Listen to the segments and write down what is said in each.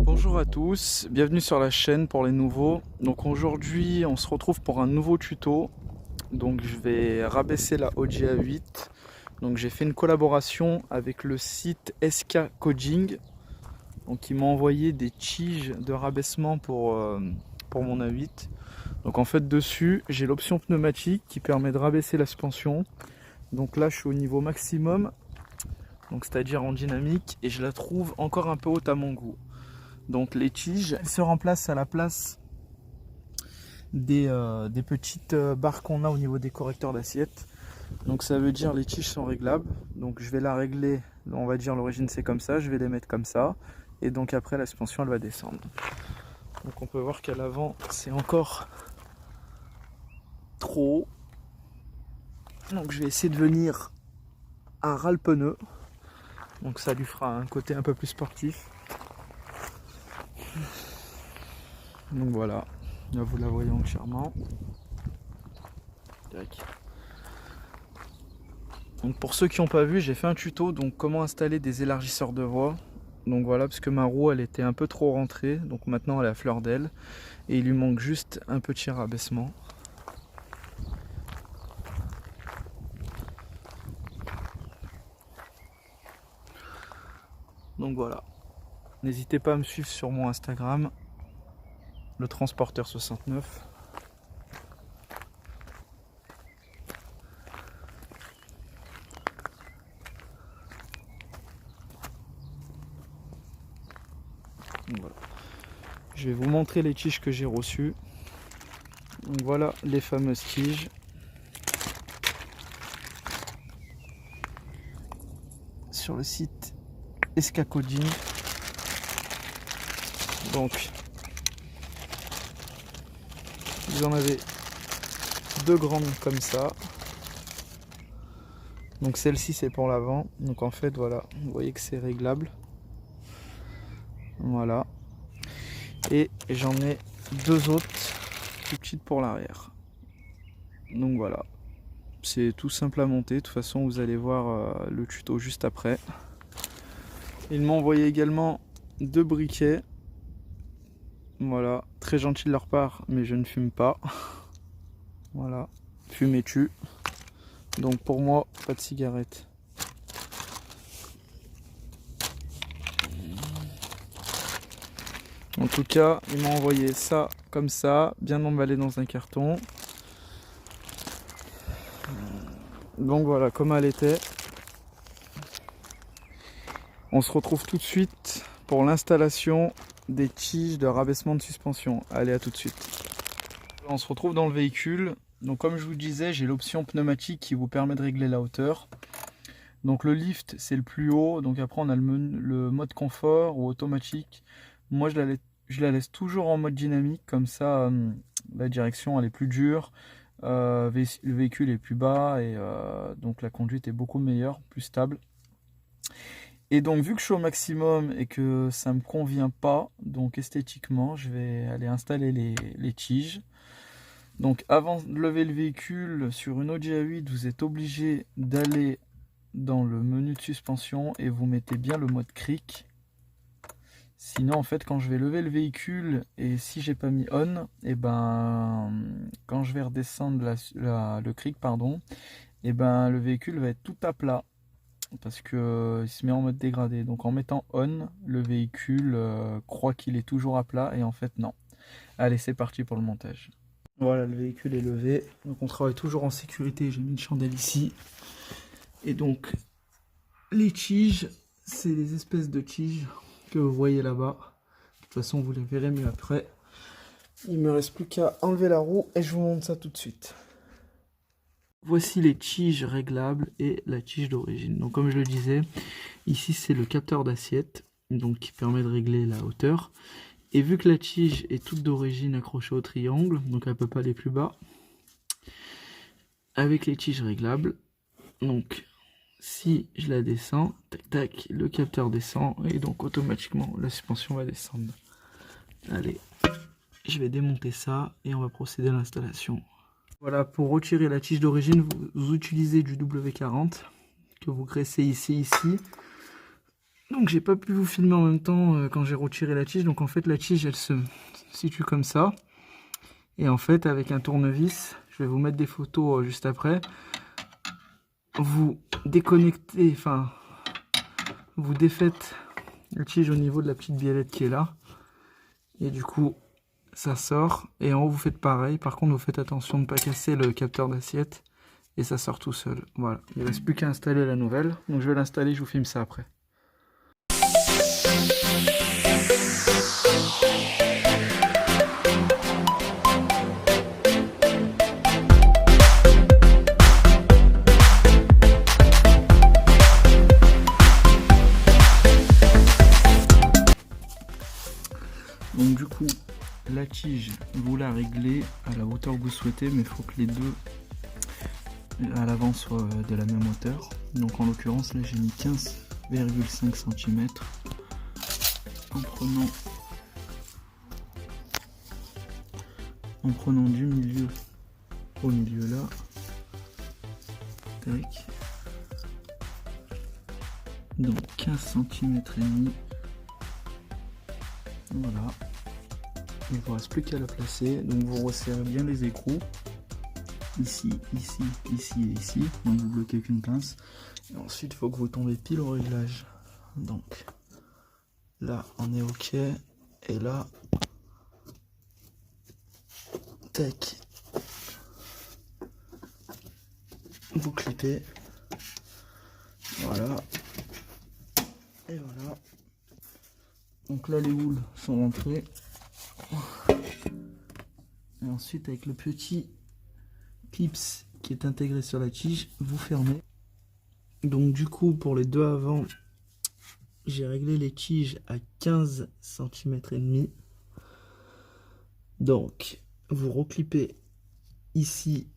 Bonjour à tous, bienvenue sur la chaîne pour les nouveaux. Donc aujourd'hui on se retrouve pour un nouveau tuto. Donc je vais rabaisser la OGA8. Donc j'ai fait une collaboration avec le site SK Coding. Donc ils m'ont envoyé des tiges de rabaissement pour mon A8. Donc en fait dessus j'ai l'option pneumatique qui permet de rabaisser la suspension. Donc là je suis au niveau maximum, donc c'est-à-dire en dynamique, et je la trouve encore un peu haute à mon goût. Donc les tiges, elles se remplacent à la place des petites barres qu'on a au niveau des correcteurs d'assiette. Donc ça veut dire les tiges sont réglables. Donc je vais la régler, on va dire l'origine c'est comme ça, je vais les mettre comme ça. Et donc après la suspension elle va descendre. Donc on peut voir qu'à l'avant c'est encore trop haut. Donc je vais essayer de venir à ras le pneu. Donc ça lui fera un côté un peu plus sportif. Donc voilà, là vous la voyez entièrement. Donc pour ceux qui n'ont pas vu, j'ai fait un tuto, donc comment installer des élargisseurs de voie. Donc voilà, parce que ma roue elle était un peu trop rentrée, donc maintenant elle est à fleur d'aile. Et il lui manque juste un petit rabaissement. Donc voilà, n'hésitez pas à me suivre sur mon Instagram, le transporteur69. Voilà. Je vais vous montrer les tiges que j'ai reçues. Donc voilà les fameuses tiges. Sur le site SK Coding. Donc vous en avez deux grandes comme ça. Donc celle-ci c'est pour l'avant. Donc en fait voilà, vous voyez que c'est réglable. Voilà. Et j'en ai deux autres plus petites pour l'arrière. Donc voilà. C'est tout simple à monter. De toute façon vous allez voir le tuto juste après. Ils m'ont envoyé également deux briquets. Voilà. Très gentil de leur part, mais je ne fume pas. Voilà. Fumer tue. Donc pour moi, pas de cigarette. En tout cas, ils m'ont envoyé ça comme ça, bien emballé dans un carton. Donc voilà, comme elle était. On se retrouve tout de suite pour l'installation des tiges de rabaissement de suspension. Allez, à tout de suite. On se retrouve dans le véhicule. Donc comme je vous disais, j'ai l'option pneumatique qui vous permet de régler la hauteur. Donc le lift c'est le plus haut, donc après on a le mode confort ou automatique. Moi je la laisse toujours en mode dynamique, comme ça la direction elle est plus dure, le véhicule est plus bas et donc la conduite est beaucoup meilleure, plus stable. Et donc vu que je suis au maximum et que ça me convient pas, donc esthétiquement je vais aller installer les tiges. Donc avant de lever le véhicule sur une OGA8, vous êtes obligé d'aller dans le menu de suspension et vous mettez bien le mode cric. Sinon en fait quand je vais lever le véhicule et si j'ai pas mis on, et ben quand je vais redescendre le cric pardon, et ben le véhicule va être tout à plat parce que il se met en mode dégradé. Donc en mettant on, le véhicule croit qu'il est toujours à plat et en fait non. Allez, c'est parti pour le montage. Voilà, le véhicule est levé. Donc on travaille toujours en sécurité. J'ai mis une chandelle ici. Et donc les tiges, c'est les espèces de tiges que vous voyez là-bas. De toute façon, vous les verrez mieux après. Il me reste plus qu'à enlever la roue et je vous montre ça tout de suite. Voici les tiges réglables et la tige d'origine. Donc comme je le disais, ici c'est le capteur d'assiette, donc qui permet de régler la hauteur. Et vu que la tige est toute d'origine accrochée au triangle, donc elle ne peut pas aller plus bas, avec les tiges réglables, donc si je la descends, tac tac, le capteur descend et donc automatiquement la suspension va descendre. Allez, je vais démonter ça et on va procéder à l'installation. Voilà, pour retirer la tige d'origine, vous utilisez du W40 que vous graissez ici. Donc j'ai pas pu vous filmer en même temps quand j'ai retiré la tige. Donc en fait la tige elle se situe comme ça. Et en fait avec un tournevis, je vais vous mettre des photos juste après. Vous déconnectez, enfin vous défaites la tige au niveau de la petite biellette qui est là. Et du coup ça sort. Et en haut vous faites pareil. Par contre vous faites attention de ne pas casser le capteur d'assiette. Et ça sort tout seul. Voilà. Il ne reste plus qu'à installer la nouvelle. Donc je vais l'installer, je vous filme ça après. Donc du coup, la tige, vous la réglez à la hauteur que vous souhaitez, mais il faut que les deux à l'avant soient de la même hauteur. Donc en l'occurrence, là j'ai mis 15,5 cm en prenant du milieu au milieu là. Tac. Donc 15 cm et demi. Voilà. Il ne vous reste plus qu'à la placer. Donc vous resserrez bien les écrous. Ici, ici, ici et ici. Donc vous bloquez qu'une pince. Et ensuite il faut que vous tombez pile au réglage. Donc là on est ok. Et là, tac. Vous clippez. Voilà. Et voilà. Donc là les houles sont rentrées. Et ensuite avec le petit clips qui est intégré sur la tige, vous fermez. Donc du coup pour les deux avant, j'ai réglé les tiges à 15 cm et demi. Donc vous reclippez ici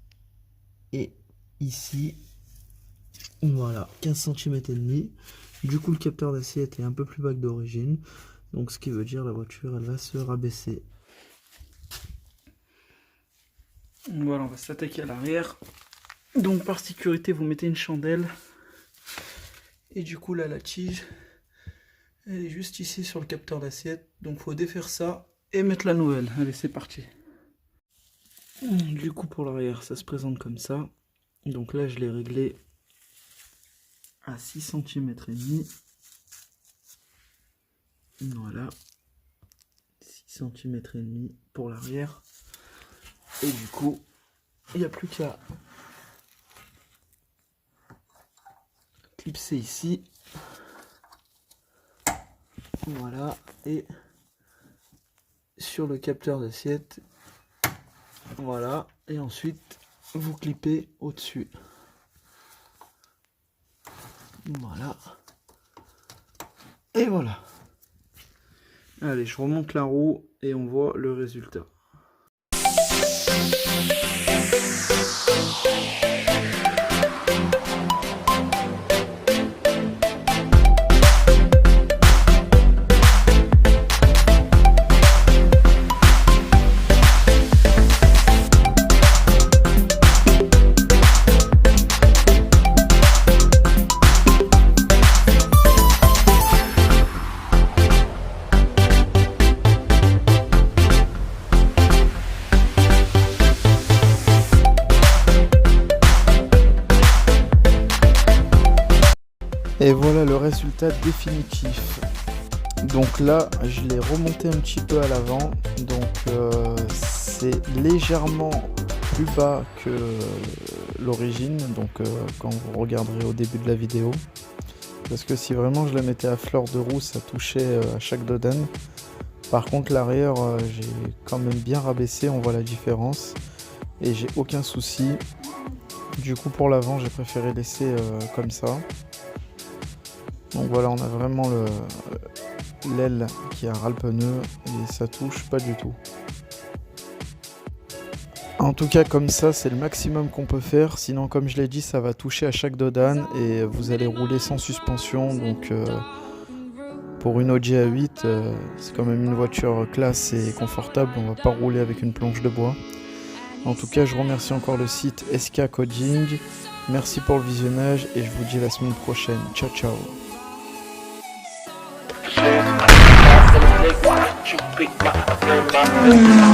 et ici. Voilà, 15 cm et demi. Du coup le capteur d'assiette est un peu plus bas que d'origine. Donc ce qui veut dire la voiture elle va se rabaisser. Voilà, on va s'attaquer à l'arrière. Donc par sécurité vous mettez une chandelle. Et du coup là la tige elle est juste ici sur le capteur d'assiette. Donc faut défaire ça et mettre la nouvelle. Allez c'est parti. Du coup pour l'arrière ça se présente comme ça. Donc là je l'ai réglé à 6 cm et demi. Voilà, 6 cm et demi pour l'arrière. Et du coup, il n'y a plus qu'à clipser ici. Voilà, et sur le capteur d'assiette. Voilà, et ensuite vous clippez au-dessus. Voilà. Et voilà. Allez, je remonte la roue et on voit le résultat. Et voilà le résultat définitif. Donc là, je l'ai remonté un petit peu à l'avant. Donc c'est légèrement plus bas que l'origine. Donc quand vous regarderez au début de la vidéo. Parce que si vraiment je la mettais à fleur de roue, ça touchait à chaque dodane. Par contre l'arrière, j'ai quand même bien rabaissé, on voit la différence. Et j'ai aucun souci. Du coup pour l'avant, j'ai préféré laisser comme ça. Donc voilà, on a vraiment l'aile qui a ras le pneu et ça touche pas du tout. En tout cas comme ça c'est le maximum qu'on peut faire, sinon comme je l'ai dit ça va toucher à chaque dodane et vous allez rouler sans suspension. Donc pour une Audi A8 c'est quand même une voiture classe et confortable, on va pas rouler avec une planche de bois. En tout cas je remercie encore le site SK Coding, merci pour le visionnage et je vous dis à la semaine prochaine, ciao ciao. you be my, in my,